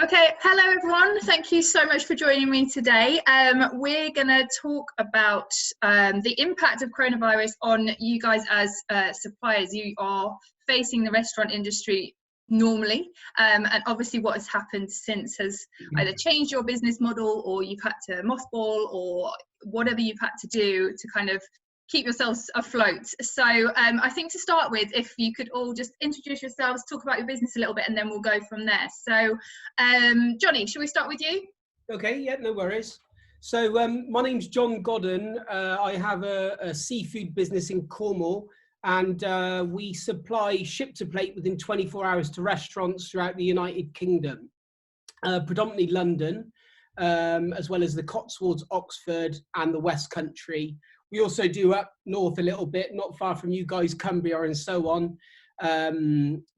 Okay, hello everyone. Thank you so much for joining me today. We're going to talk about the impact of coronavirus on you guys as suppliers. You are facing the restaurant industry normally, and obviously what has happened since has either changed your business model, or you've had to mothball, or whatever you've had to do to kind of keep yourselves afloat. So I think to start with, if you could all just introduce yourselves, talk about your business a little bit, and then we'll go from there. So Johnny, should we start with you? Okay, yeah, no worries. So my name's John Godden. I have a seafood business in Cornwall, and we supply ship to plate within 24 hours to restaurants throughout the United Kingdom, predominantly London, as well as the Cotswolds, Oxford and the West Country. We also do up north a little bit, not far from you guys, Cumbria and so on,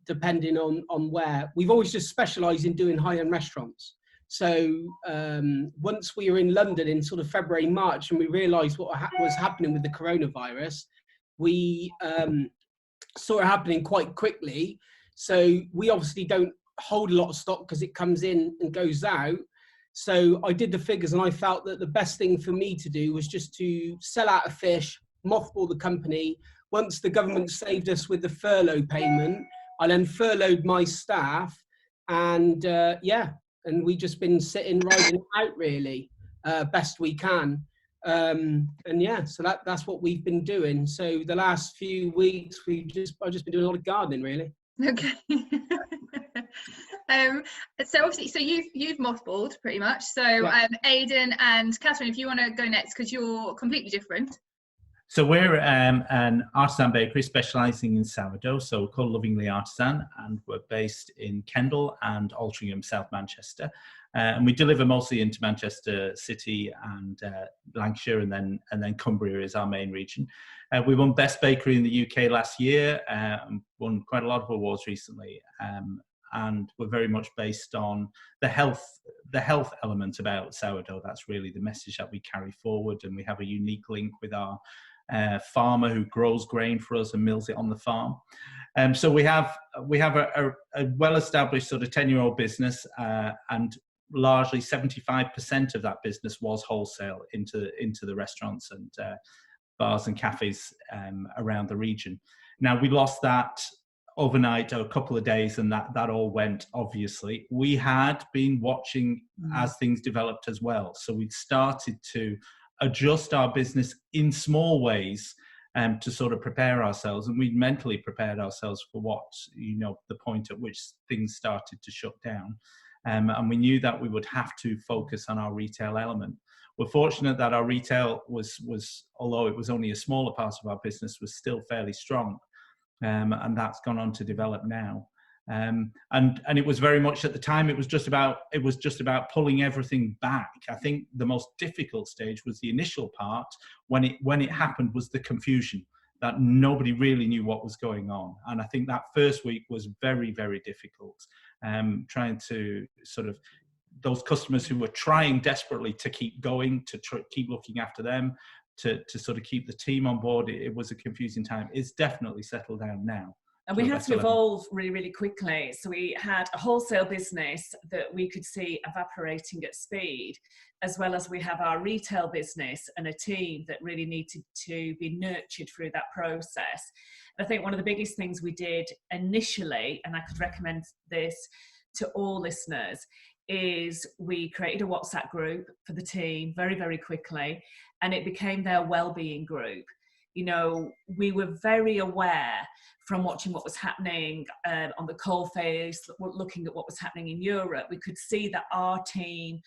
depending on where. We've always just specialised in doing high-end restaurants. So once we were in London in sort of February, March, and we realised what was happening with the coronavirus, we saw it happening quite quickly. So we obviously don't hold a lot of stock because it comes in and goes out. So I did the figures, and I felt that the best thing for me to do was just to sell out of fish, mothball the company. Once the government saved us with the furlough payment, I then furloughed my staff, and and we've just been sitting, riding it out really, best we can. So that's what we've been doing. So the last few weeks, I've just been doing a lot of gardening really. Okay. So obviously, so you've mothballed pretty much. So yeah. Aidan and Catherine, if you want to go next, because you're completely different. So we're an artisan bakery specialising in sourdough. So we're called Lovingly Artisan, and we're based in Kendal and Altrincham, South Manchester. And we deliver mostly into Manchester City and Lancashire, and then Cumbria is our main region. We won Best Bakery in the UK last year, and won quite a lot of awards recently. And we're very much based on the health element about sourdough. That's really the message that we carry forward, and we have a unique link with our farmer who grows grain for us and mills it on the farm. So we have a well-established sort of 10-year-old business, and largely 75% of that business was wholesale into the restaurants and bars and cafes around the region. Now we lost that overnight, or a couple of days, and that all went, obviously. We had been watching as things developed as well. So we'd started to adjust our business in small ways to sort of prepare ourselves, and we'd mentally prepared ourselves for what, the point at which things started to shut down. And we knew that we would have to focus on our retail element. We're fortunate that our retail was, although it was only a smaller part of our business, was still fairly strong. And that's gone on to develop now. And it was very much at the time, it was just about pulling everything back. I think the most difficult stage was the initial part. When it happened was the confusion, that nobody really knew what was going on. And I think that first week was very, very difficult. Trying to sort of, those customers who were trying desperately to keep going, to keep looking after them, to sort of keep the team on board, it was a confusing time. It's definitely settled down now. And we had to evolve really, really quickly. So we had a wholesale business that we could see evaporating at speed, as well as we have our retail business and a team that really needed to be nurtured through that process. I think one of the biggest things we did initially, and I could recommend this to all listeners, is we created a WhatsApp group for the team very, very quickly, and it became their well-being group. We were very aware from watching what was happening on the coalface, looking at what was happening in Europe. We could see that our team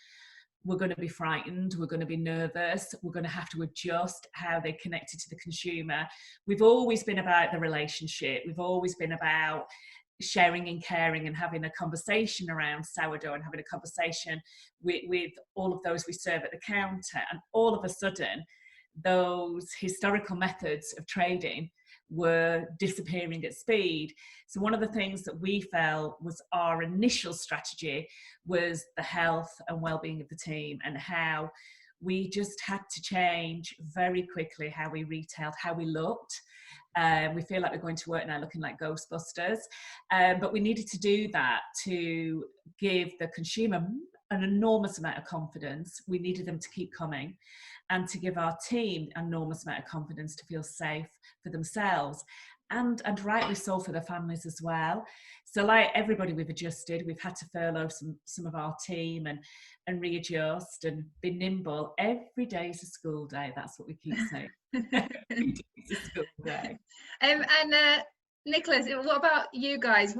were going to be frightened, we're going to be nervous, we're going to have to adjust how they connected to the consumer. We've always been about the relationship. We've always been about sharing and caring and having a conversation around sourdough and having a conversation with all of those we serve at the counter. And all of a sudden, those historical methods of trading were disappearing at speed. So one of the things that we felt was our initial strategy was the health and well-being of the team, and how we just had to change very quickly how we retailed, how we looked. We feel like we're going to work now looking like Ghostbusters, but we needed to do that to give the consumer an enormous amount of confidence. We needed them to keep coming, and to give our team an enormous amount of confidence to feel safe for themselves, and rightly so for their families as well. So like everybody, we've adjusted. We've had to furlough some of our team and readjust and be nimble. Every day is a school day. That's what we keep saying. Every day is a school day. And Nicholas, what about you guys?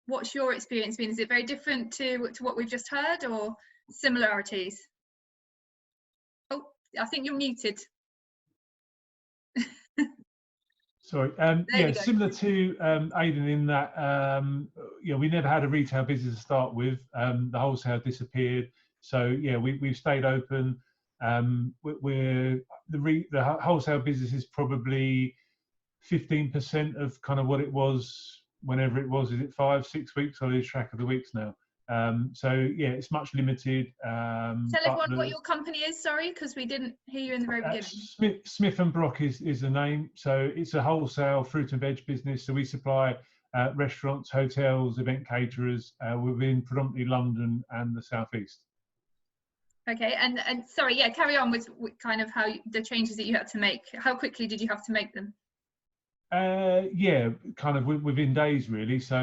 What's your experience been? Is it very different to what we've just heard, or similarities? Oh, I think you're muted. Sorry. Yeah, similar to Aidan in that, we never had a retail business to start with. The wholesale disappeared. So yeah, we've stayed open. The wholesale business is probably 15% of kind of what it was whenever it was. Is it 5-6 weeks? I lose track of the weeks now. So yeah, it's much limited. Tell everyone what your company is, sorry, because we didn't hear you in the very beginning. Smith & Brock is the name. So it's a wholesale fruit and veg business. So we supply restaurants, hotels, event caterers within predominantly London and the southeast. Okay, and sorry, yeah, carry on with kind of how the changes that you had to make. How quickly did you have to make them? Yeah, kind of within days really. So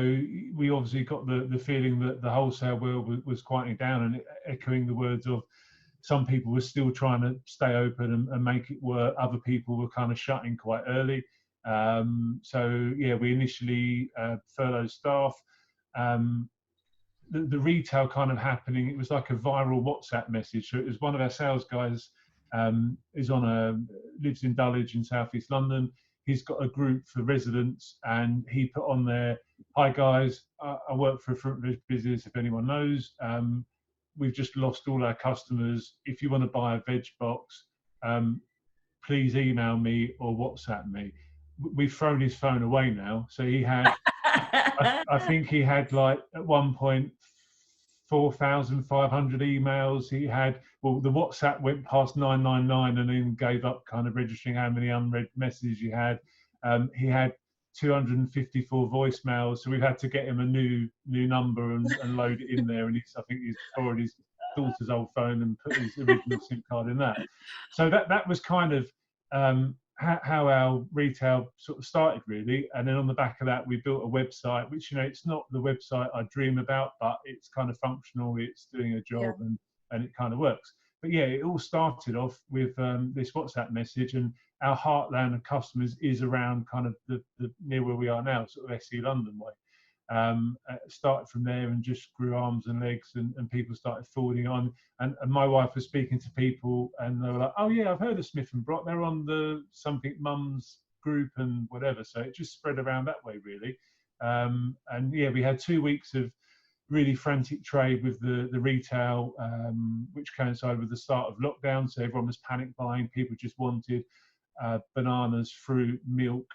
we obviously got the feeling that the wholesale world was quieting down, and echoing the words of some people were still trying to stay open and make it work. Other people were kind of shutting quite early. So yeah, we initially furloughed staff. The retail kind of happening, it was like a viral WhatsApp message. So it was one of our sales guys lives in Dulwich in southeast London. He's got a group for residents, and he put on there, "Hi guys, I work for a fruit and veg business, if anyone knows. We've just lost all our customers. If you want to buy a veg box, please email me or WhatsApp me." We've thrown his phone away now. So he had, I think he had like at one point 4,500 emails. He had, well, the WhatsApp went past 999 and then gave up kind of registering how many unread messages he had. He had 254 voicemails, so we've had to get him a new number and load it in there. And I think he's borrowed his daughter's old phone and put his original SIM card in that. So that was kind of how our retail sort of started really. And then on the back of that, we built a website, which, it's not the website I dream about, but it's kind of functional, it's doing a job, and it kind of works. But yeah, it all started off with this WhatsApp message, and our heartland of customers is around kind of the near where we are now, sort of SE London way. Started from there and just grew arms and legs, and people started forwarding on. And my wife was speaking to people, and they were like, "Oh yeah, I've heard of Smith & Brock. They're on the something mums group and whatever." So it just spread around that way really. And yeah, we had 2 weeks of really frantic trade with the retail, which coincided with the start of lockdown. So everyone was panic buying. People just wanted bananas, fruit, milk,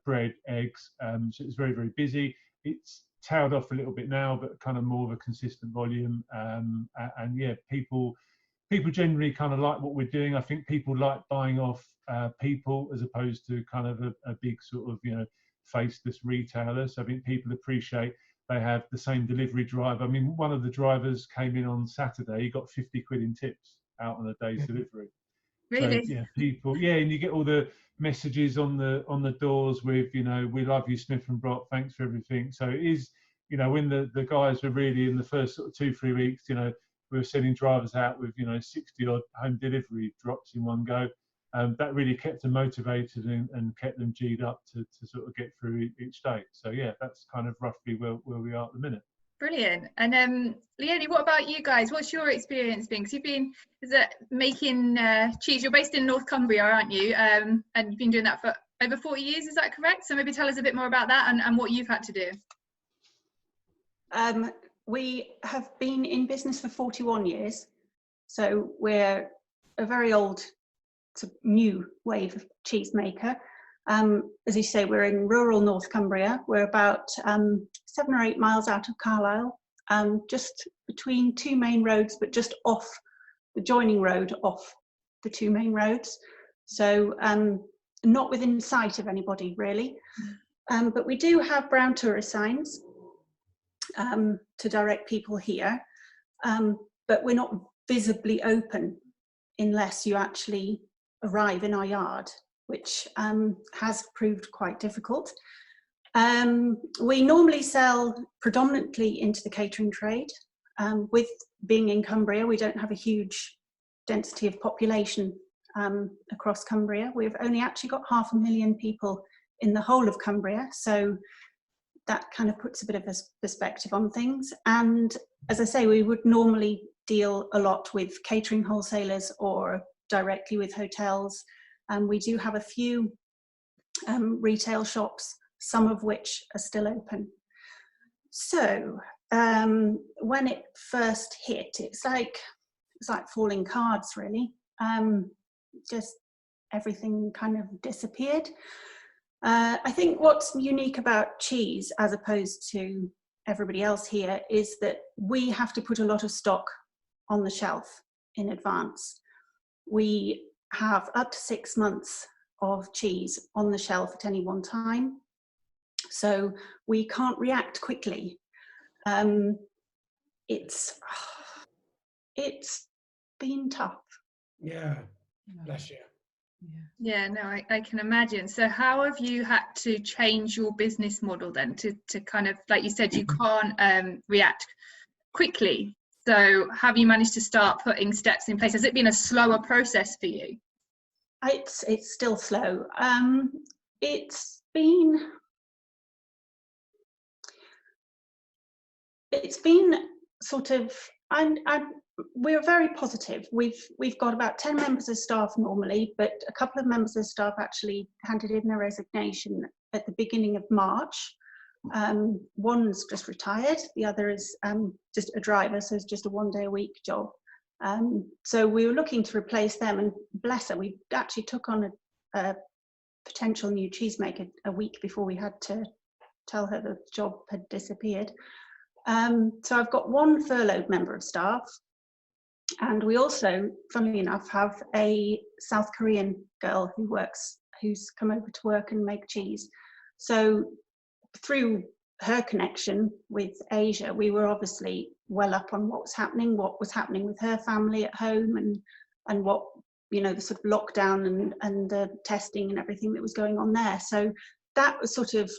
bread, eggs. So it was very, very busy. It's tailed off a little bit now, but kind of more of a consistent volume. And yeah, people generally kind of like what we're doing. I think people like buying off people as opposed to kind of a big sort of, faceless retailer. So I think people appreciate they have the same delivery driver. I mean, one of the drivers came in on Saturday, he got 50 quid in tips out on a day's delivery. Really? So, yeah, people, yeah, and you get all the messages on the doors with, "We love you, Smith & Brock, thanks for everything." So it is, when the guys were really in the first sort of 2-3 weeks, we were sending drivers out with, 60 odd home delivery drops in one go. That really kept them motivated and kept them G'd up to sort of get through each day. So yeah, that's kind of roughly where we are at the minute. Brilliant. And Leonie, what about you guys? What's your experience been? Because you've been making cheese. You're based in North Cumbria, aren't you? And you've been doing that for over 40 years, is that correct? So maybe tell us a bit more about that and what you've had to do. We have been in business for 41 years. So we're a very old, new wave of cheese maker. As you say, we're in rural North Cumbria. We're about 7 or 8 miles out of Carlisle, just between 2 main roads, but just off the joining road off the two main roads. So not within sight of anybody really. But we do have brown tourist signs to direct people here. But we're not visibly open unless you actually arrive in our yard, which has proved quite difficult. We normally sell predominantly into the catering trade. With being in Cumbria, we don't have a huge density of population across Cumbria. We've only actually got 500,000 people in the whole of Cumbria, so that kind of puts a bit of a perspective on things. And as I say, we would normally deal a lot with catering wholesalers or directly with hotels. We do have a few retail shops, some of which are still open. So when it first hit, it's like falling cards really. Just everything kind of disappeared. I think what's unique about cheese as opposed to everybody else here is that we have to put a lot of stock on the shelf in advance. We have up to 6 months of cheese on the shelf at any one time, so we can't react quickly. It's been tough. Yeah, bless you. Yeah, no, I can imagine. So how have you had to change your business model then to kind of, like you said, you can't react quickly? So have you managed to start putting steps in place? Has it been a slower process for you? It's still slow. It's been sort of, we're very positive. We've got about 10 members of staff normally, but a couple of members of staff actually handed in their resignation at the beginning of March. One's just retired, the other is just a driver, so it's just a 1 day a week job. So we were looking to replace them, and bless her, we actually took on a potential new cheesemaker a week before we had to tell her the job had disappeared. So I've got one furloughed member of staff, and we also, funnily enough, have a South Korean girl who's come over to work and make cheese. So through her connection with Asia, we were obviously well up on what was happening with her family at home, and what, you know, the sort of lockdown and the testing and everything that was going on there. So that was sort of,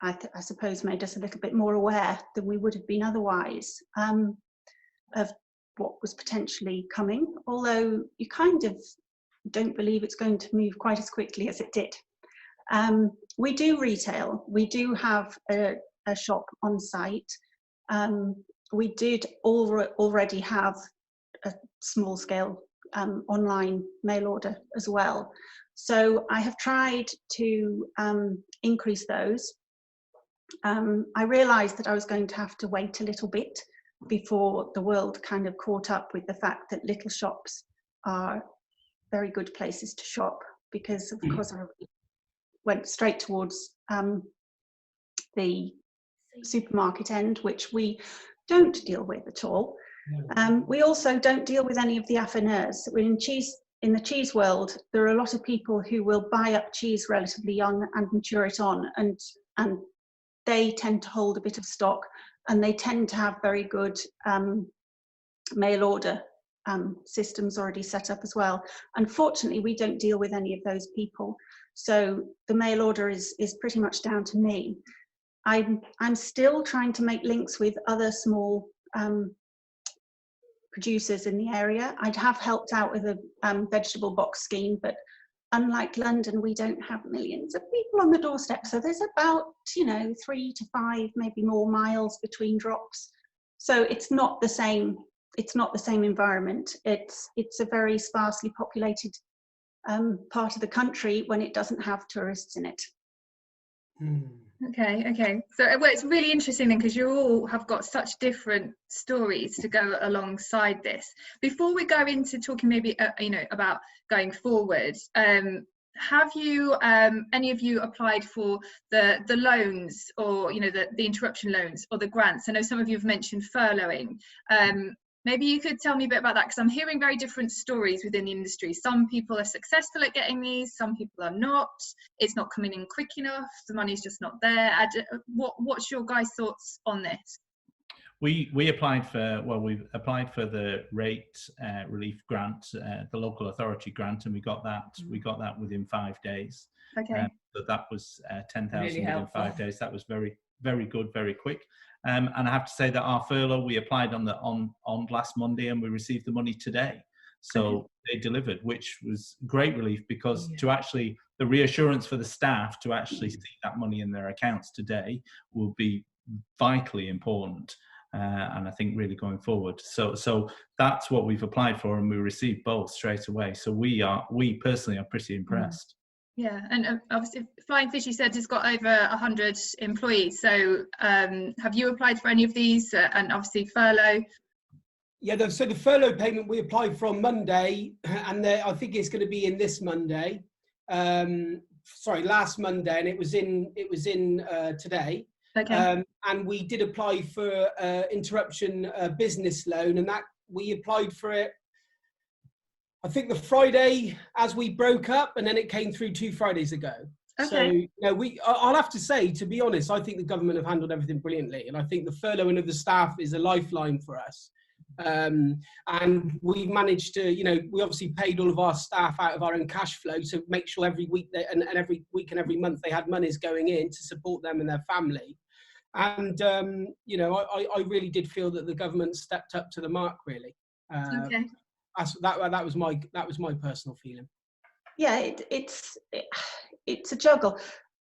I suppose, made us a little bit more aware than we would have been otherwise of what was potentially coming, although you kind of don't believe it's going to move quite as quickly as it did. We do retail. We do have a shop on site. We did already have a small scale online mail order as well. So I have tried to increase those. I realised that I was going to have to wait a little bit before the world kind of caught up with the fact that little shops are very good places to shop, because of course I went straight towards the supermarket end, which we don't deal with at all. We also don't deal with any of the affineurs. In the cheese world, there are a lot of people who will buy up cheese relatively young and mature it on, and they tend to hold a bit of stock, and they tend to have very good mail order systems already set up as well. Unfortunately, we don't deal with any of those people, so the mail order is pretty much down to me. I'm still trying to make links with other small producers in the area. I'd have helped out with a vegetable box scheme, but unlike London, we don't have millions of people on the doorstep. So there's about, 3 to 5, maybe more miles between drops. So it's not the same. It's not the same environment. It's a very sparsely populated part of the country when it doesn't have tourists in it. Okay. So well, it's really interesting then, because you all have got such different stories to go alongside this. Before we go into talking maybe about going forward, have you any of you applied for the loans, or the interruption loans or the grants? I know some of you have mentioned furloughing. Maybe you could tell me a bit about that, because I'm hearing very different stories within the industry. Some people are successful at getting these, some people are not. It's not coming in quick enough, the money's just not there. What's your guys' thoughts on this? We applied for, well, we've applied for the rate relief grant, the local authority grant, and we got that within 5 days. Okay. So that was 10,000 Really within helpful. 5 days. That was very, very good, very quick. And I have to say that our furlough, we applied on last Monday, and we received the money today. So they delivered, which was great relief, because to actually, the reassurance for the staff to actually see that money in their accounts today will be vitally important. And I think really going forward. So that's what we've applied for, and we received both straight away. So we personally are pretty impressed. Yeah, and obviously Flying Fish, you said, has got over 100 employees. So have you applied for any of these? And obviously furlough? Yeah, so the furlough payment we applied for on Monday, and I think it's going to be in this Monday. Last Monday, and it was in today. Okay. And we did apply for interruption business loan, and that we applied for it, I think, the Friday as we broke up, and then it came through 2 Fridays ago. Okay. So I'll have to say, to be honest, I think the government have handled everything brilliantly, and I think the furloughing of the staff is a lifeline for us. And we managed to, we obviously paid all of our staff out of our own cash flow to make sure every week and every week and every month they had monies going in to support them and their family. And I really did feel that the government stepped up to the mark, really. Okay. That was my personal feeling. Yeah, it's a juggle.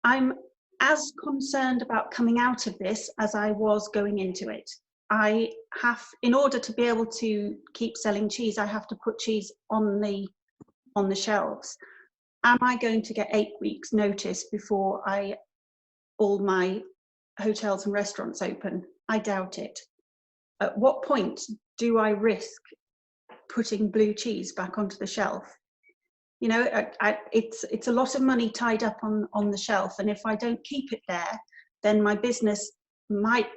I'm as concerned about coming out of this as I was going into it. I have, in order to be able to keep selling cheese, I have to put cheese on the shelves. Am I going to get 8 weeks notice before all my hotels and restaurants open? I doubt it. At what point do I risk putting blue cheese back onto the shelf? It's a lot of money tied up on the shelf, and if I don't keep it there, then my business might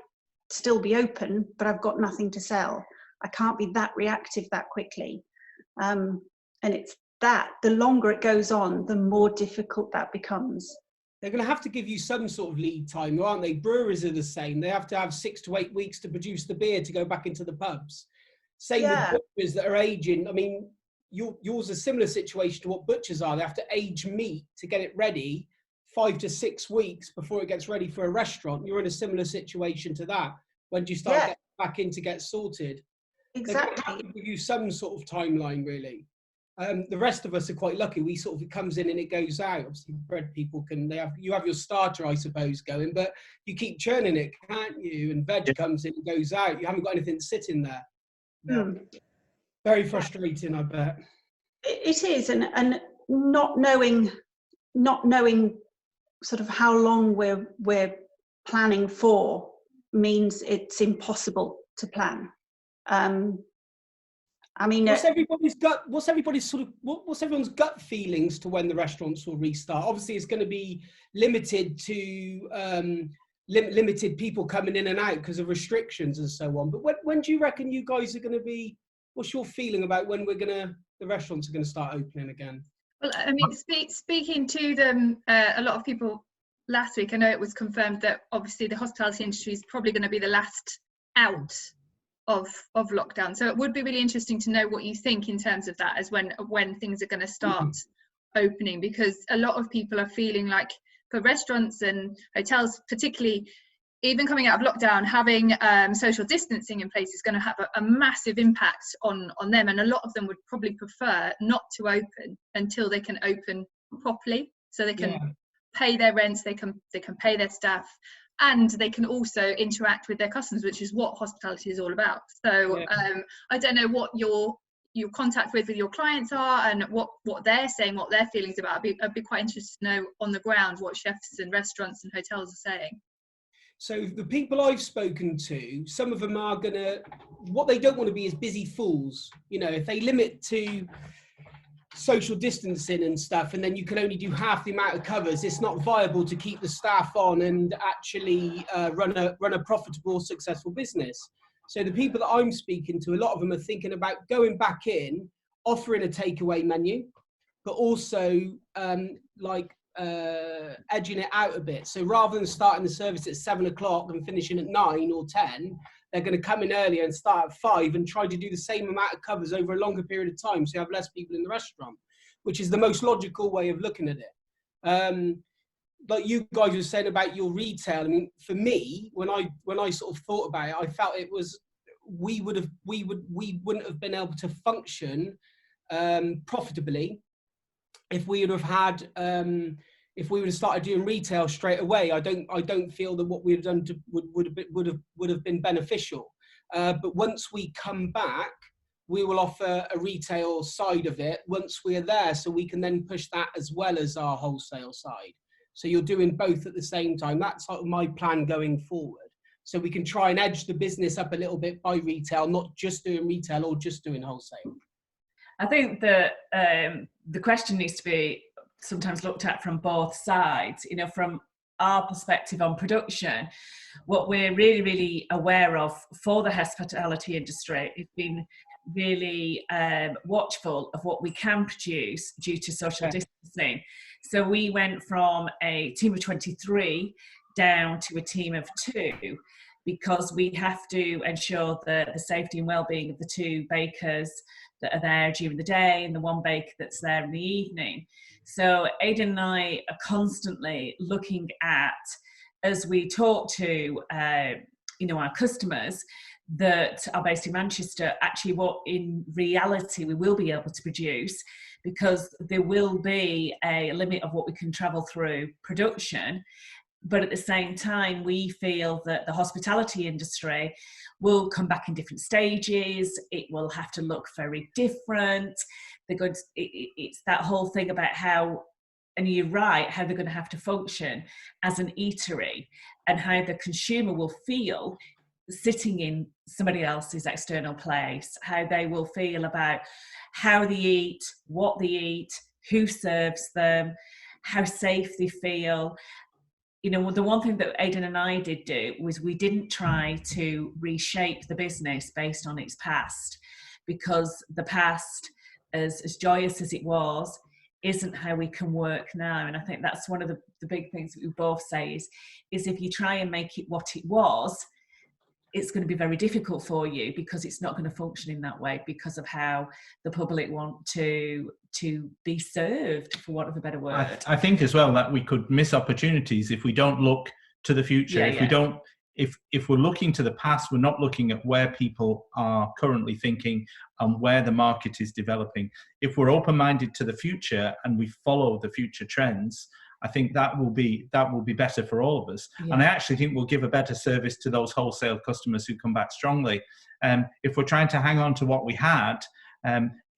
still be open, but I've got nothing to sell. I can't be that reactive that quickly. And it's that, the longer it goes on, the more difficult that becomes. They're going to have to give you some sort of lead time, aren't they? Breweries are the same. They have to have 6 to 8 weeks to produce the beer to go back into the pubs. Same with butchers that are aging. I mean, yours is a similar situation to what butchers are. They have to age meat to get it ready 5 to 6 weeks before it gets ready for a restaurant. You're in a similar situation to that. When do you start getting back in to get sorted? Exactly. They're going to have to give you some sort of timeline, really. The rest of us are quite lucky. We sort of, it comes in and it goes out. Obviously, bread people you have your starter, I suppose, going, but you keep churning it, can't you? And veg comes in and goes out. You haven't got anything sitting there. Yeah. Very frustrating, I bet. It is, and not knowing sort of how long we're planning for means it's impossible to plan. I mean, what's everyone's gut feelings to when the restaurants will restart? Obviously, it's going to be limited to limited people coming in and out because of restrictions and so on. But when do you reckon you guys are going to be? What's your feeling about when the restaurants are going to start opening again? Well, I mean, speaking to them, a lot of people last week, I know it was confirmed that obviously the hospitality industry is probably going to be the last out of lockdown. So it would be really interesting to know what you think in terms of that, as when things are going to start opening, because a lot of people are feeling like, for restaurants and hotels particularly, even coming out of lockdown, having social distancing in place is going to have a massive impact on them, and a lot of them would probably prefer not to open until they can open properly, so they can pay their rents, they can pay their staff, and they can also interact with their customers, which is what hospitality is all about. So I don't know what your contact with your clients are and what they're saying, what their feelings about. I'd be quite interested to know on the ground what chefs and restaurants and hotels are saying. So the people I've spoken to, some of them are what they don't want to be is busy fools. If they limit to social distancing and stuff, and then you can only do half the amount of covers, it's not viable to keep the staff on and actually run a profitable, successful business. So the people that I'm speaking to, a lot of them are thinking about going back in, offering a takeaway menu, but also edging it out a bit. So rather than starting the service at 7 o'clock and finishing at 9 or 10, they're going to come in earlier and start at 5 and try to do the same amount of covers over a longer period of time, so you have less people in the restaurant, which is the most logical way of looking at it. Like you guys were saying about your retail, I mean, for me, when I sort of thought about it, I felt it was we wouldn't have been able to function profitably if we would have had if we would have started doing retail straight away. I don't feel that what we've done would have been beneficial. But once we come back, we will offer a retail side of it once we are there, so we can then push that as well as our wholesale side. So you're doing both at the same time. That's sort of my plan going forward. So we can try and edge the business up a little bit by retail, not just doing retail or just doing wholesale. I think that the question needs to be sometimes looked at from both sides. You know, from our perspective on production, what we're really, really aware of for the hospitality industry is being really watchful of what we can produce due to social distancing. So we went from a team of 23 down to a team of 2, because we have to ensure the safety and well-being of the 2 bakers that are there during the day and the 1 baker that's there in the evening. So Aidan and I are constantly looking at, as we talk to our customers that are based in Manchester, actually what in reality we will be able to produce, because there will be a limit of what we can travel through production. But at the same time, we feel that the hospitality industry will come back in different stages. It will have to look very different. It's that whole thing about how, and you're right, how they're going to have to function as an eatery, and how the consumer will feel sitting in somebody else's external place, how they will feel about how they eat, what they eat, who serves them, how safe they feel. You know, the one thing that Aidan and I did do was we didn't try to reshape the business based on its past, because the past, as joyous as it was, isn't how we can work now. And I think that's one of the big things that we both say is if you try and make it what it was, it's going to be very difficult for you, because it's not going to function in that way because of how the public want to be served, for want of a better word. I think as well that we could miss opportunities if we don't look to the future. If we're looking to the past, we're not looking at where people are currently thinking and where the market is developing. If we're open-minded to the future and we follow the future trends, I think that will be better for all of us. Yeah. And I actually think we'll give a better service to those wholesale customers who come back strongly. If we're trying to hang on to what we had,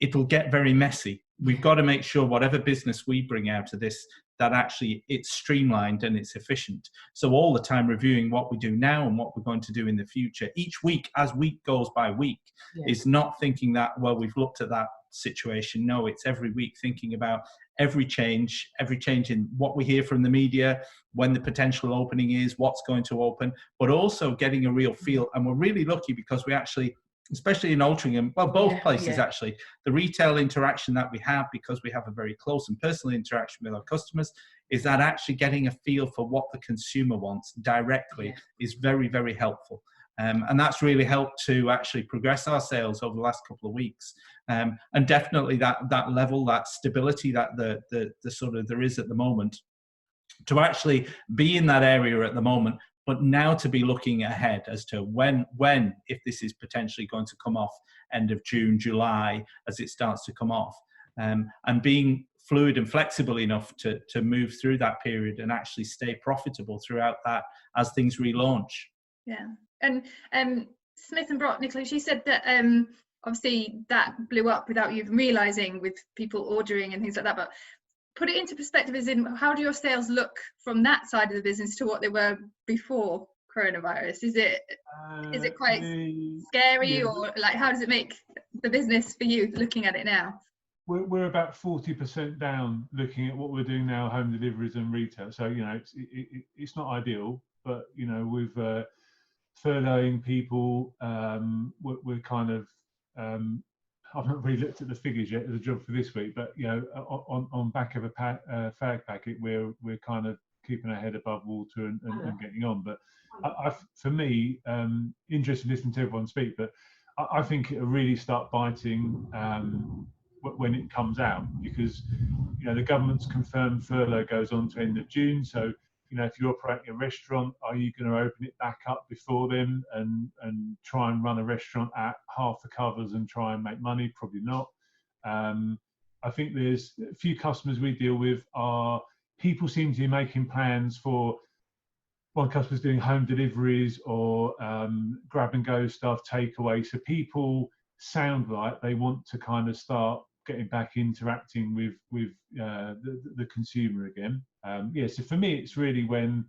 it'll get very messy. We've got to make sure whatever business we bring out of this, that actually it's streamlined and it's efficient. So all the time reviewing what we do now and what we're going to do in the future. Each week, as week goes by week, is not thinking that, well, we've looked at that situation. No, it's every week thinking about every change in what we hear from the media, when the potential opening is, what's going to open, but also getting a real feel. And we're really lucky because we actually, especially in Altrincham, well, both places actually, the retail interaction that we have, because we have a very close and personal interaction with our customers, is that actually getting a feel for what the consumer wants directly is very, very helpful. And that's really helped to actually progress our sales over the last couple of weeks. And definitely that level, that stability that the sort of there is at the moment, to actually be in that area at the moment, but now to be looking ahead as to when, if this is potentially going to come off end of June, July, as it starts to come off, and being fluid and flexible enough to move through that period and actually stay profitable throughout that as things relaunch. Yeah. And Smith and Brock, Nicholas, you said that obviously that blew up without you even realising, with people ordering and things like that, but put it into perspective, as in, how do your sales look from that side of the business to what they were before coronavirus? Is it quite scary, or like, how does it make the business for you looking at it now? We're about 40% down looking at what we're doing now, home deliveries and retail. So, you know, it's not ideal, but, you know, we've furloughing people. We're kind of, I've not really looked at the figures yet as a job for this week, but you know, on back of a fag packet, we're kind of keeping our head above water and getting on. But for me, interested in listening to everyone speak, but I think it'll really start biting when it comes out, because you know the government's confirmed furlough goes on to end of June. So you know, if you're operating a restaurant, are you going to open it back up before then and try and run a restaurant at half the covers and try and make money? Probably not. I think there's a few customers we deal with are people seem to be making plans for, one customer's doing home deliveries or grab and go stuff, takeaway. So people sound like they want to kind of start getting back interacting with the consumer again. So for me, it's really when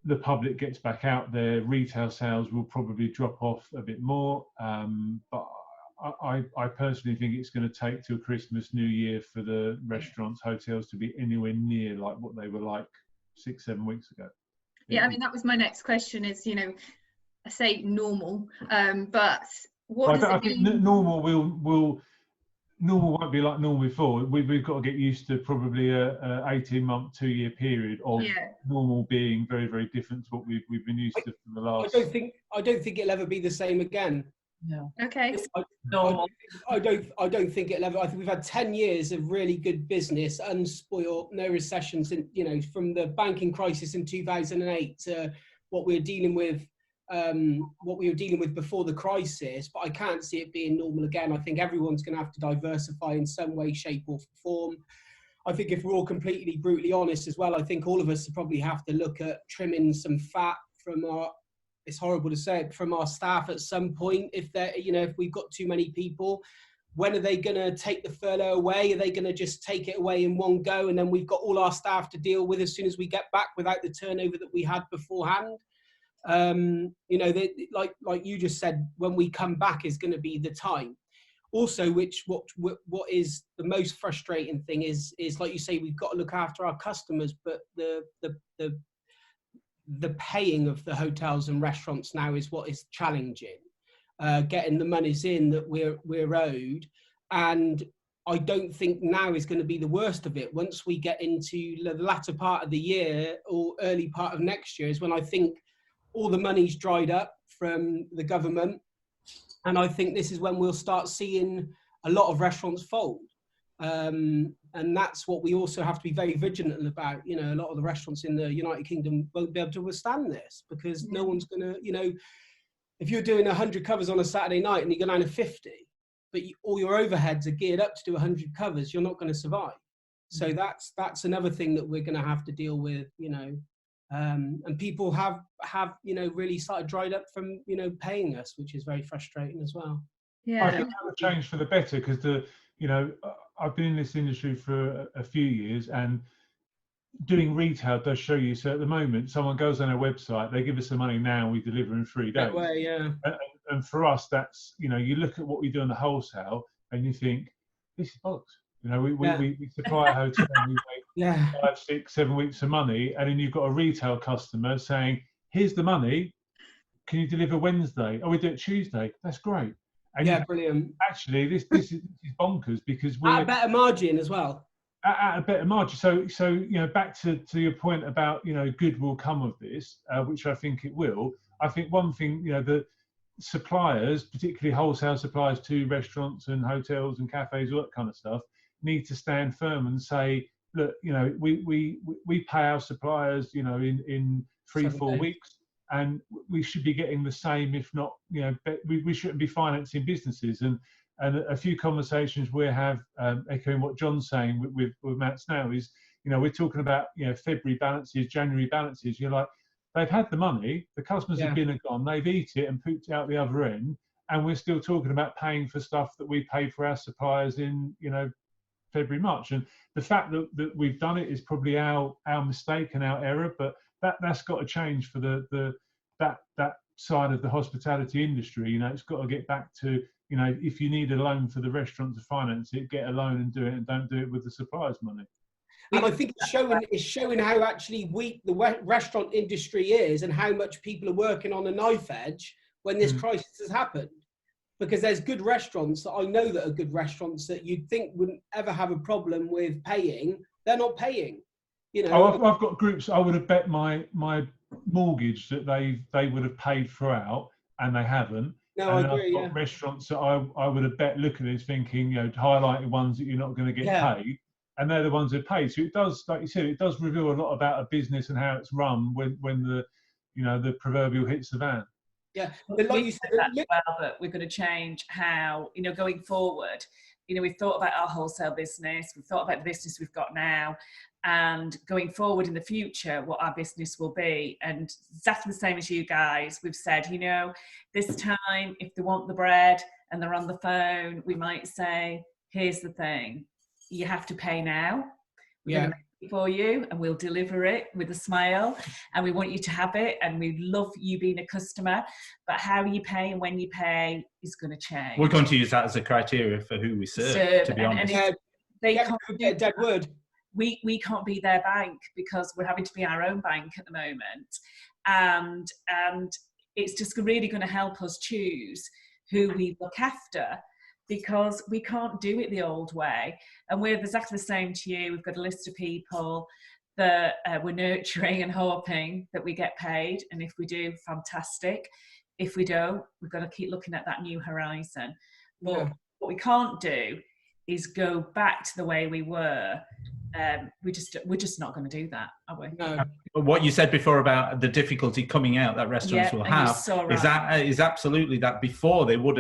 the public gets back out there, retail sales will probably drop off a bit more. But I personally think it's going to take till Christmas, New Year for the restaurants, hotels to be anywhere near like what they were like 6-7 weeks ago. Yeah, I mean, that was my next question is, you know, I say normal, but what does it mean? I think normal won't be like normal before. We've got to get used to probably a 18-month, 2-year period of normal being very, very different to what we've been used to for the last. I don't think it'll ever be the same again. No. Okay. I don't think it'll ever. I think we've had 10 years of really good business, unspoiled, no recessions, and you know, from the banking crisis in 2008 to what we were dealing with before the crisis. But I can't see it being normal again. I think everyone's going to have to diversify in some way, shape, or form. I think if we're all completely brutally honest as well, I think all of us probably have to look at trimming some fat from our. It's horrible to say it, from our staff at some point. If they're, you know, if we've got too many people, when are they going to take the furlough away? Are they going to just take it away in one go, and then we've got all our staff to deal with as soon as we get back without the turnover that we had beforehand? You know, like you just said, when we come back is going to be the time. Also, what is the most frustrating thing is like you say, we've got to look after our customers, but the paying of the hotels and restaurants now is what is challenging. Getting the monies in that we're owed, and I don't think now is going to be the worst of it. Once we get into the latter part of the year or early part of next year is when I think all the money's dried up from the government, and I think this is when we'll start seeing a lot of restaurants fold. And that's what we also have to be very vigilant about. You know, a lot of the restaurants in the United Kingdom won't be able to withstand this because no one's going to, you know, if you're doing 100 covers on a Saturday night and you go down to 50, but all your overheads are geared up to do 100 covers, you're not going to survive. So that's another thing that we're going to have to deal with, you know. And people have, you know, really started dried up from, you know, paying us, which is very frustrating as well. Yeah. I think that would change for the better because you know, I've been in this industry for a few years, and doing retail does show you. So at the moment, someone goes on our website, they give us the money now, we deliver in 3 days. That way, yeah. And for us, that's, you know, you look at what we do in the wholesale and you think, this is bollocks. You know, we supply a hotel and we make 5, 6, 7 weeks of money, and then you've got a retail customer saying, here's the money, can you deliver Wednesday? Oh, we do it Tuesday. That's great. And brilliant. Actually, this is bonkers because we're at a better margin as well. At a better margin. So you know, back to your point about, you know, good will come of this, which I think it will. I think one thing, you know, the suppliers, particularly wholesale suppliers to restaurants and hotels and cafes, all that kind of stuff, need to stand firm and say, look, you know, we pay our suppliers, you know, in 3-4 weeks. And we should be getting the same, if not, you know, we shouldn't be financing businesses. And a few conversations we have, echoing what John's saying with Matt now is, you know, we're talking about, you know, February balances, January balances. You're like, they've had the money, the customers have been and gone, they've eaten it and pooped it out the other end, and we're still talking about paying for stuff that we pay for our suppliers in, you know, February, March. And the fact that we've done it is probably our mistake and our error, but that's got to change for that side of the hospitality industry. You know, it's got to get back to, you know, if you need a loan for the restaurant to finance it, get a loan and do it, and don't do it with the supplier's money. And I think it's showing how actually weak the restaurant industry is and how much people are working on a knife edge when this crisis has happened. Because there's good restaurants that I know that are good restaurants that you'd think wouldn't ever have a problem with paying. They're not paying. You know, I've got groups. I would have bet my mortgage that they would have paid throughout, and they haven't. No, and I agree. I've got restaurants that I would have bet look at this thinking, highlighting ones that you're not going to get paid, and they're the ones that pay. So it does, like you said, it does reveal a lot about a business and how it's run when the the proverbial hits the van. Yeah, but like you said, that we're going to change how going forward. We've thought about our wholesale business, we've thought about the business we've got now, and going forward in the future, what our business will be. And exactly the same as you guys, we've said, this time, if they want the bread and they're on the phone, we might say, here's the thing, you have to pay now. We're going to make it for you, and we'll deliver it with a smile, and we want you to have it, and we love you being a customer, but how you pay and when you pay is going to change. We're going to use that as a criteria for who we serve, to be honest. And they can't get a dead word. We can't be their bank because we're having to be our own bank at the moment, and it's just really going to help us choose who we look after, because we can't do it the old way. And we're exactly the same to you. We've got a list of people that we're nurturing and hoping that we get paid, and if we do, fantastic. If we don't, we've got to keep looking at that new horizon. But what we can't do is go back to the way we were. We're just not going to do that, are we? No. What you said before about the difficulty coming out that restaurants will have is absolutely that. Before they would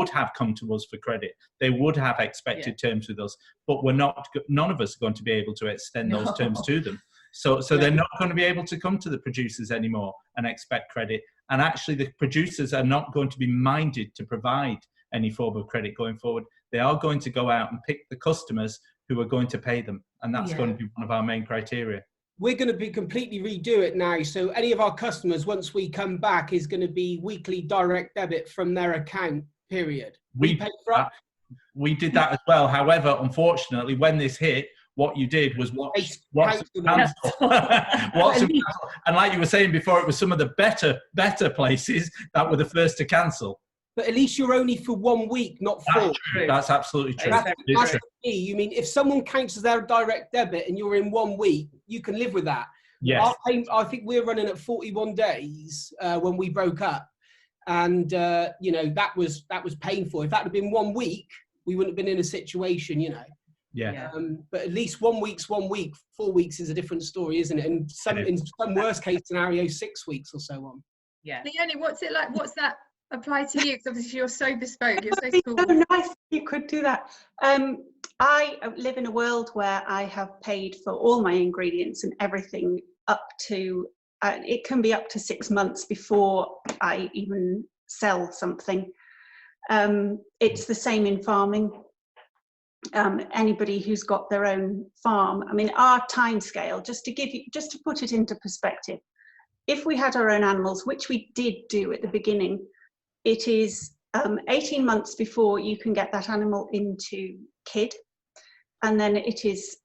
have come to us for credit, they would have expected terms with us, but none of us are going to be able to extend those terms to them. So they're not going to be able to come to the producers anymore and expect credit. And actually, the producers are not going to be minded to provide any form of credit going forward. They are going to go out and pick the customers who are going to pay them, and that's going to be one of our main criteria. We're going to be completely redo it now. So any of our customers, once we come back, is going to be weekly direct debit from their account, period. We did that as well. However, unfortunately, when this hit, what you did was watch them cancel. And like you were saying before, it was some of the better places that were the first to cancel. But at least you're only for 1 week, not 4. That's absolutely true. That's the key. You mean, if someone cancels their direct debit and you're in 1 week, you can live with that. Yes. I think we're running at 41 days when we broke up, and that was painful. If that had been 1 week, we wouldn't have been in a situation, Yeah. But at least 1 week's 1 week. 4 weeks is a different story, isn't it? And in some worst case scenario, 6 weeks or so on. Yeah. Leonie, what's it like? What's that apply to you? Because obviously you're so bespoke. You're so cool. So nice you could do that. I live in a world where I have paid for all my ingredients and everything up to, it can be up to 6 months before I even sell something. It's the same in farming. Anybody who's got their own farm, I mean, our time scale, just to put it into perspective, if we had our own animals, which we did do at the beginning, it is 18 months before you can get that animal into kid, and then it is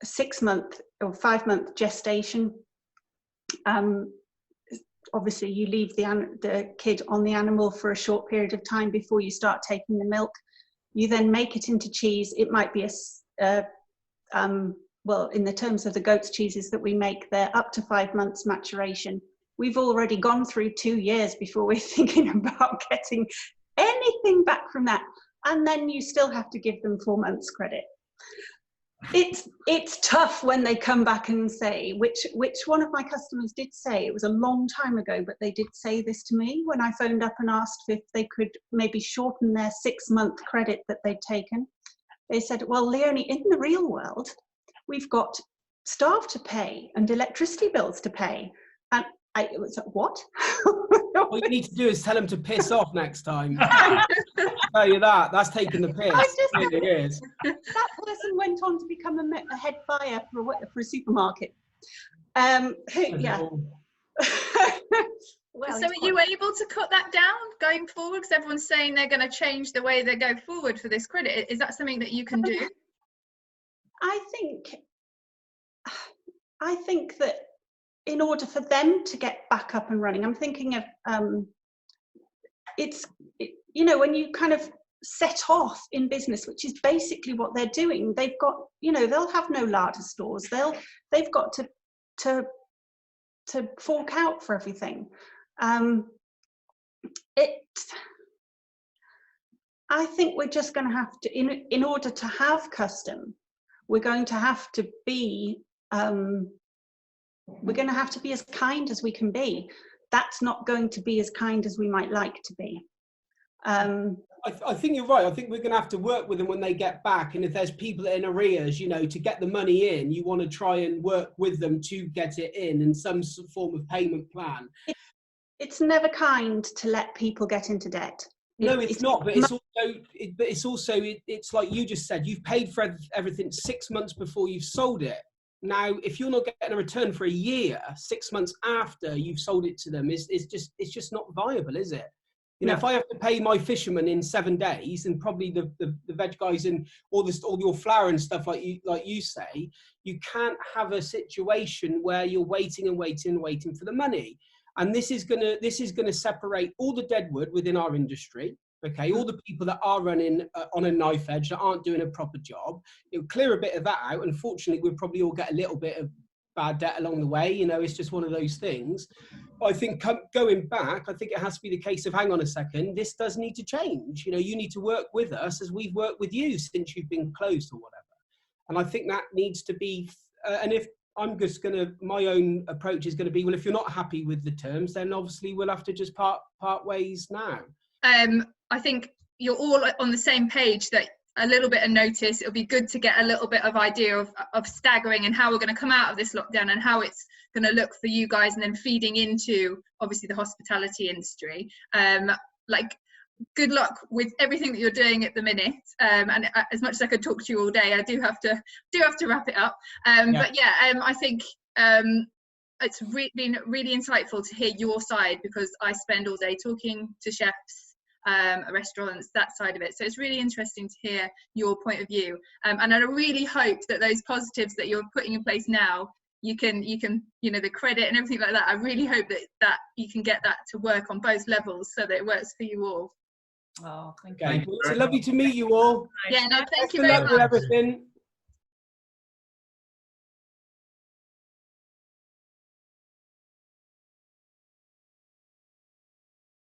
a 6 month or 5 month gestation. Obviously, you leave the kid on the animal for a short period of time before you start taking the milk. You then make it into cheese. It might be well, in the terms of the goat's cheeses that we make, they're up to 5 months maturation. We've already gone through 2 years before we're thinking about getting anything back from that. And then you still have to give them 4 months credit. It's tough when they come back and say, which one of my customers did say, it was a long time ago, but they did say this to me when I phoned up and asked if they could maybe shorten their 6 month credit that they'd taken. They said, well, Leonie, in the real world, we've got staff to pay and electricity bills to pay. And I was like, what? What you need to do is tell them to piss off next time. Tell you that's taking the piss. It really is. That person went on to become a head buyer for a supermarket. Yeah. Well, so are you able to cut that down going forward? Because everyone's saying they're going to change the way they go forward for this credit. Is that something that you can do? I think I think that in order for them to get back up and running, I'm thinking of you know, when you kind of set off in business, which is basically what they're doing. They've got, you know, they'll have no larder stores. They've got to fork out for everything. I think we're just going to have to, in order to have custom, we're going to have to be as kind as we can be. That's not going to be as kind as we might like to be. I think you're right. I think we're going to have to work with them when they get back. And if there's people in arrears, you know, to get the money in, you want to try and work with them to get it in some form of payment plan. It's never kind to let people get into debt. No, it's not. But it's also it's like you just said. You've paid for everything 6 months before you've sold it. Now, if you're not getting a return for a year, 6 months after you've sold it to them, it's just not viable, is it? You know, if I have to pay my fishermen in 7 days, and probably the veg guys and all your flour and stuff like you say, you can't have a situation where you're waiting for the money. And this is gonna separate all the deadwood within our industry. Okay, all the people that are running on a knife edge that aren't doing a proper job. It'll clear a bit of that out. Unfortunately, we'll probably all get a little bit of bad debt along the way. You know, it's just one of those things. I think going back, I think it has to be the case of, hang on a second, this does need to change. You know, you need to work with us as we've worked with you since you've been closed or whatever. And I think that needs to be, and if I'm just my own approach is going to be, well, if you're not happy with the terms, then obviously we'll have to just part ways now. I think you're all on the same page that a little bit of notice, it'll be good to get a little bit of idea of staggering and how we're going to come out of this lockdown and how it's going to look for you guys, and then feeding into obviously the hospitality industry. Like, good luck with everything that you're doing at the minute, and as much as I could talk to you all day, I do have to wrap it up. But yeah, I think it's been really insightful to hear your side, because I spend all day talking to chefs, restaurants, that side of it. So it's really interesting to hear your point of view. And I really hope that those positives that you're putting in place now, you can, you know, the credit and everything like that, I really hope that you can get that to work on both levels so that it works for you all. Oh, thank Okay. you. It's lovely to meet you all. Yeah, no, thank you Good very luck much. with everything.